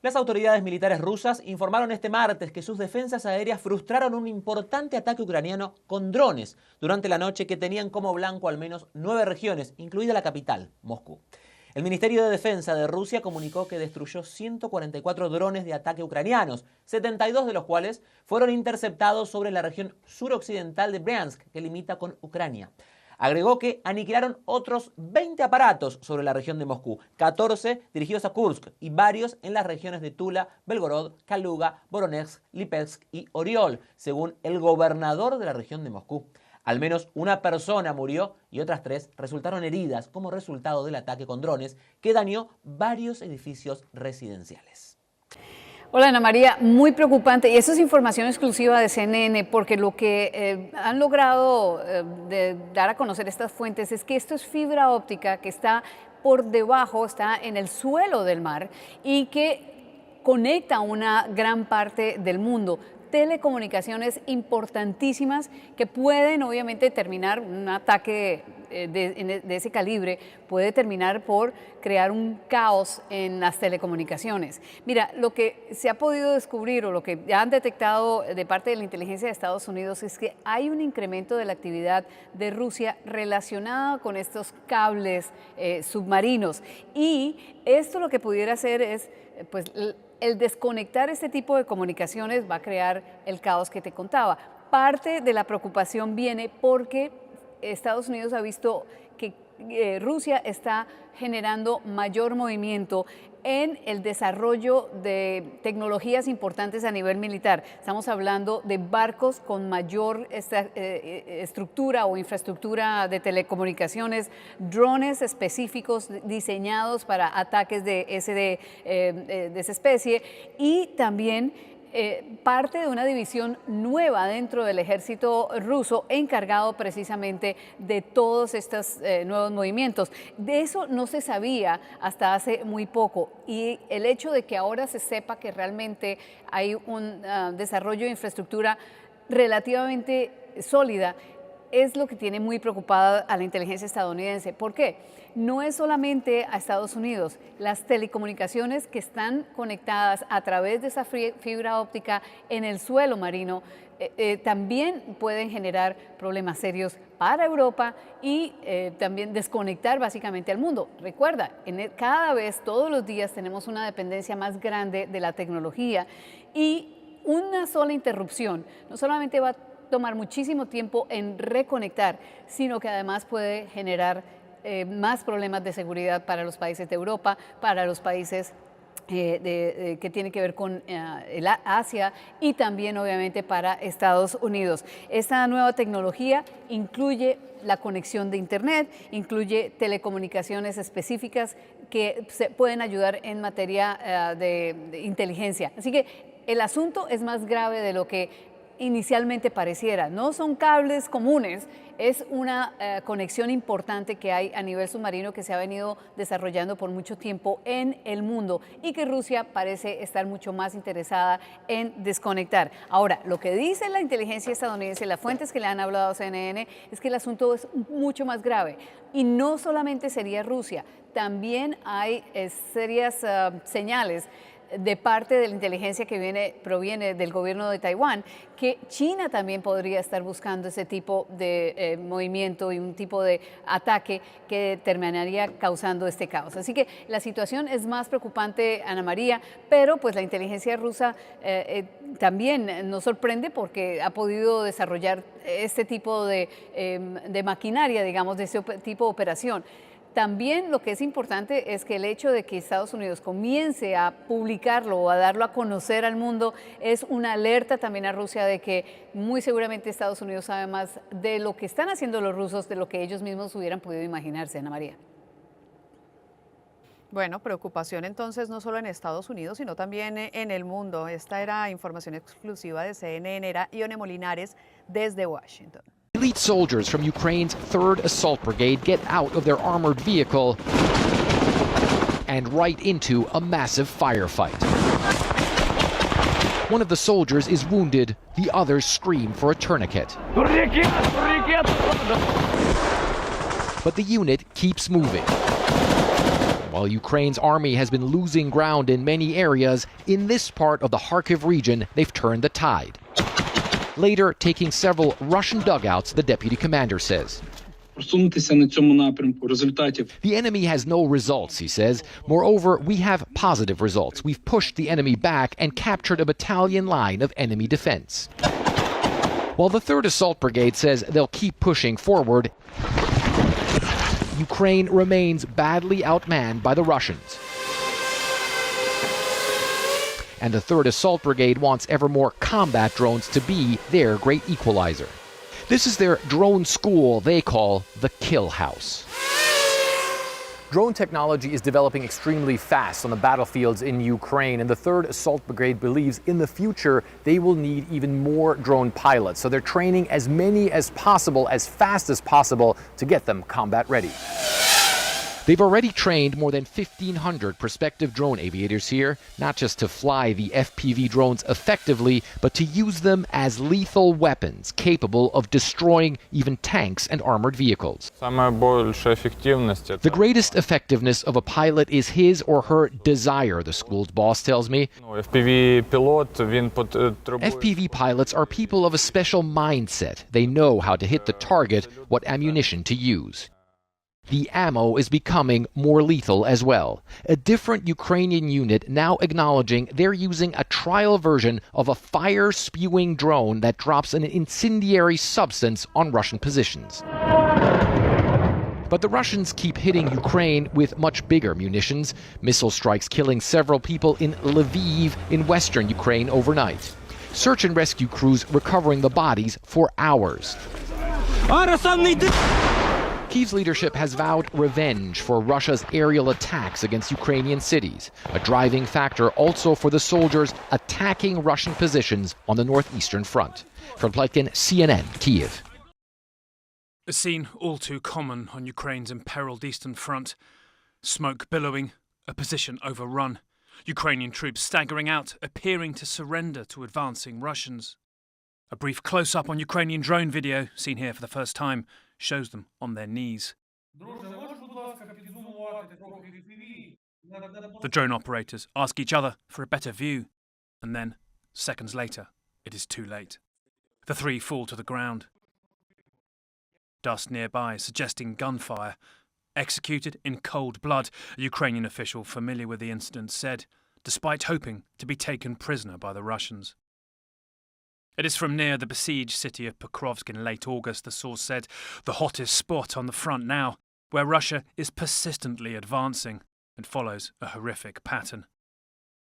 Las autoridades militares rusas informaron este martes que sus defensas aéreas frustraron un importante ataque ucraniano con drones durante la noche que tenían como blanco al menos 9 regiones, incluida la capital, Moscú. El Ministerio de Defensa de Rusia comunicó que destruyó 144 drones de ataque ucranianos, 72 de los cuales fueron interceptados sobre la región suroccidental de Bryansk, que limita con Ucrania. Agregó que aniquilaron otros 20 aparatos sobre la región de Moscú, 14 dirigidos a Kursk y varios en las regiones de Tula, Belgorod, Kaluga, Voronezh, Lipetsk y Oriol, según el gobernador de la región de Moscú. Al menos una persona murió y otras 3 resultaron heridas como resultado del ataque con drones que dañó varios edificios residenciales. Hola Ana María, muy preocupante, y eso es información exclusiva de CNN, porque lo que han logrado dar a conocer estas fuentes es que esto es fibra óptica que está por debajo, está en el suelo del mar y que conecta una gran parte del mundo. Telecomunicaciones importantísimas que pueden obviamente terminar, un ataque de ese calibre puede terminar por crear un caos en las telecomunicaciones. Mira, lo que se ha podido descubrir o lo que ya han detectado de parte de la inteligencia de Estados Unidos es que hay un incremento de la actividad de Rusia relacionada con estos cables submarinos, y esto lo que pudiera hacer es pues el desconectar este tipo de comunicaciones va a crear el caos que te contaba. Parte de la preocupación viene porque Estados Unidos ha visto que Rusia está generando mayor movimiento en el desarrollo de tecnologías importantes a nivel militar. Estamos hablando de barcos con mayor estructura o infraestructura de telecomunicaciones, drones específicos diseñados para ataques de esa especie, y también parte de una división nueva dentro del ejército ruso encargado precisamente de todos estos nuevos movimientos. De eso no se sabía hasta hace muy poco, y el hecho de que ahora se sepa que realmente hay un desarrollo de infraestructura relativamente sólida es lo que tiene muy preocupada a la inteligencia estadounidense. ¿Por qué? No es solamente a Estados Unidos. Las telecomunicaciones que están conectadas a través de esa fibra óptica en el suelo marino también pueden generar problemas serios para Europa y también desconectar básicamente al mundo. Recuerda, cada vez, todos los días, tenemos una dependencia más grande de la tecnología, y una sola interrupción no solamente va a tomar muchísimo tiempo en reconectar, sino que además puede generar más problemas de seguridad para los países de Europa, para los países que tienen que ver con Asia, y también obviamente para Estados Unidos. Esta nueva tecnología incluye la conexión de Internet, incluye telecomunicaciones específicas que pueden ayudar en materia de inteligencia. Así que el asunto es más grave de lo que inicialmente pareciera. No son cables comunes, es una conexión importante que hay a nivel submarino que se ha venido desarrollando por mucho tiempo en el mundo y que Rusia parece estar mucho más interesada en desconectar. Ahora, lo que dice la inteligencia estadounidense, las fuentes que le han hablado a CNN, es que el asunto es mucho más grave, y no solamente sería Rusia, también hay serias señales de parte de la inteligencia que proviene del gobierno de Taiwán, que China también podría estar buscando ese tipo de movimiento y un tipo de ataque que terminaría causando este caos. Así que la situación es más preocupante, Ana María, pero pues la inteligencia rusa también nos sorprende porque ha podido desarrollar este tipo de maquinaria, digamos, de este tipo de operación. También lo que es importante es que el hecho de que Estados Unidos comience a publicarlo o a darlo a conocer al mundo es una alerta también a Rusia de que muy seguramente Estados Unidos sabe más de lo que están haciendo los rusos de lo que ellos mismos hubieran podido imaginarse, Ana María. Bueno, preocupación entonces no solo en Estados Unidos, sino también en el mundo. Esta era información exclusiva de CNN, era Ione Molinares desde Washington. Elite soldiers from Ukraine's 3rd Assault Brigade get out of their armored vehicle and right into a massive firefight. One of the soldiers is wounded, the others scream for a tourniquet. But the unit keeps moving. while Ukraine's army has been losing ground in many areas, in this part of the Kharkiv region, they've turned the tide. Later, taking several Russian dugouts, the deputy commander says. The enemy has no results, he says. Moreover, we have positive results. We've pushed the enemy back and captured a battalion line of enemy defense. While the 3rd Assault Brigade says they'll keep pushing forward, Ukraine remains badly outmanned by the Russians. And the 3rd Assault Brigade wants ever more combat drones to be their great equalizer. This is their drone school they call the Kill House. Drone technology is developing extremely fast on the battlefields in Ukraine, and the 3rd Assault Brigade believes in the future they will need even more drone pilots. So they're training as many as possible, as fast as possible, to get them combat ready. They've already trained more than 1,500 prospective drone aviators here, not just to fly the FPV drones effectively, but to use them as lethal weapons capable of destroying even tanks and armored vehicles. The greatest effectiveness of a pilot is his or her desire, the school's boss tells me. FPV pilots are people of a special mindset. They know how to hit the target, what ammunition to use. The ammo is becoming more lethal as well. A different Ukrainian unit now acknowledging they're using a trial version of a fire-spewing drone that drops an incendiary substance on Russian positions. But the Russians keep hitting Ukraine with much bigger munitions, missile strikes killing several people in Lviv in western Ukraine overnight. Search and rescue crews recovering the bodies for hours. Kyiv's leadership has vowed revenge for Russia's aerial attacks against Ukrainian cities, a driving factor also for the soldiers attacking Russian positions on the northeastern front. From Pletkin, CNN, Kyiv. A scene all too common on Ukraine's imperiled eastern front. Smoke billowing, a position overrun. Ukrainian troops staggering out, appearing to surrender to advancing Russians. A brief close-up on Ukrainian drone video, seen here for the first time, shows them on their knees. The drone operators ask each other for a better view, and then, seconds later, it is too late. The 3 fall to the ground. Dust nearby suggesting gunfire. Executed in cold blood, a Ukrainian official familiar with the incident said, despite hoping to be taken prisoner by the Russians. It is from near the besieged city of Pokrovsk in late August, the source said, the hottest spot on the front now, where Russia is persistently advancing and follows a horrific pattern.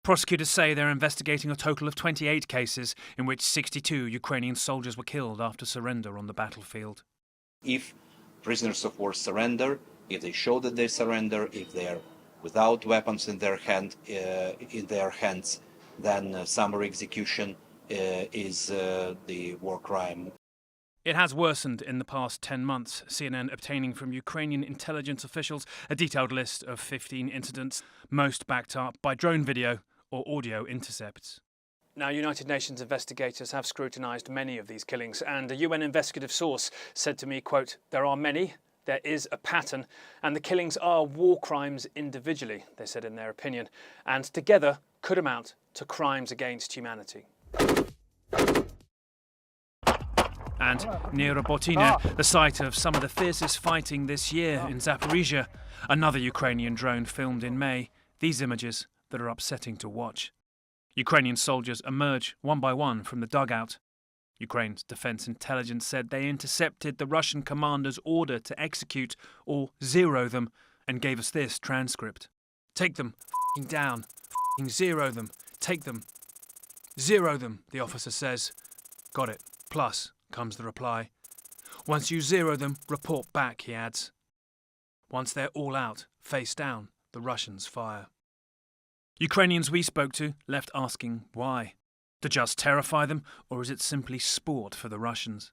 Prosecutors say they're investigating a total of 28 cases in which 62 Ukrainian soldiers were killed after surrender on the battlefield. If prisoners of war surrender, if they show that they surrender, if they are without weapons in their hands, then summary execution is the war crime. It has worsened in the past 10 months, CNN obtaining from Ukrainian intelligence officials a detailed list of 15 incidents, most backed up by drone video or audio intercepts. Now, United Nations investigators have scrutinised many of these killings, and a UN investigative source said to me, quote, there are many, there is a pattern, and the killings are war crimes individually, they said in their opinion, and together could amount to crimes against humanity. And near Robotyne, the site of some of the fiercest fighting this year in Zaporizhia, another Ukrainian drone filmed in May, these images that are upsetting to watch. Ukrainian soldiers emerge one by one from the dugout. Ukraine's defense intelligence said they intercepted the Russian commander's order to execute or zero them and gave us this transcript. Take them, down, zero them, take them. Zero them, the officer says. Got it. Plus, comes the reply. Once you zero them, report back, he adds. Once they're all out, face down, the Russians fire. Ukrainians we spoke to left asking why. To just terrify them, or is it simply sport for the Russians?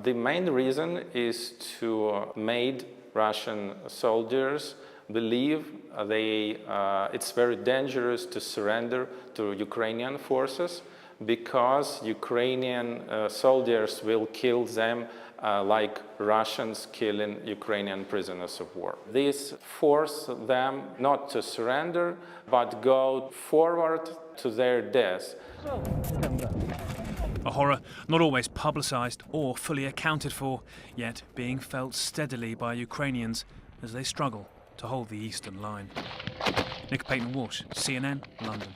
The main reason is to make Russian soldiers believe it's very dangerous to surrender to Ukrainian forces because Ukrainian soldiers will kill them like Russians killing Ukrainian prisoners of war. This forced them not to surrender, but go forward to their death. A horror not always publicised or fully accounted for, yet being felt steadily by Ukrainians as they struggle to hold the eastern line. Nick Payton-Walsh, CNN, London.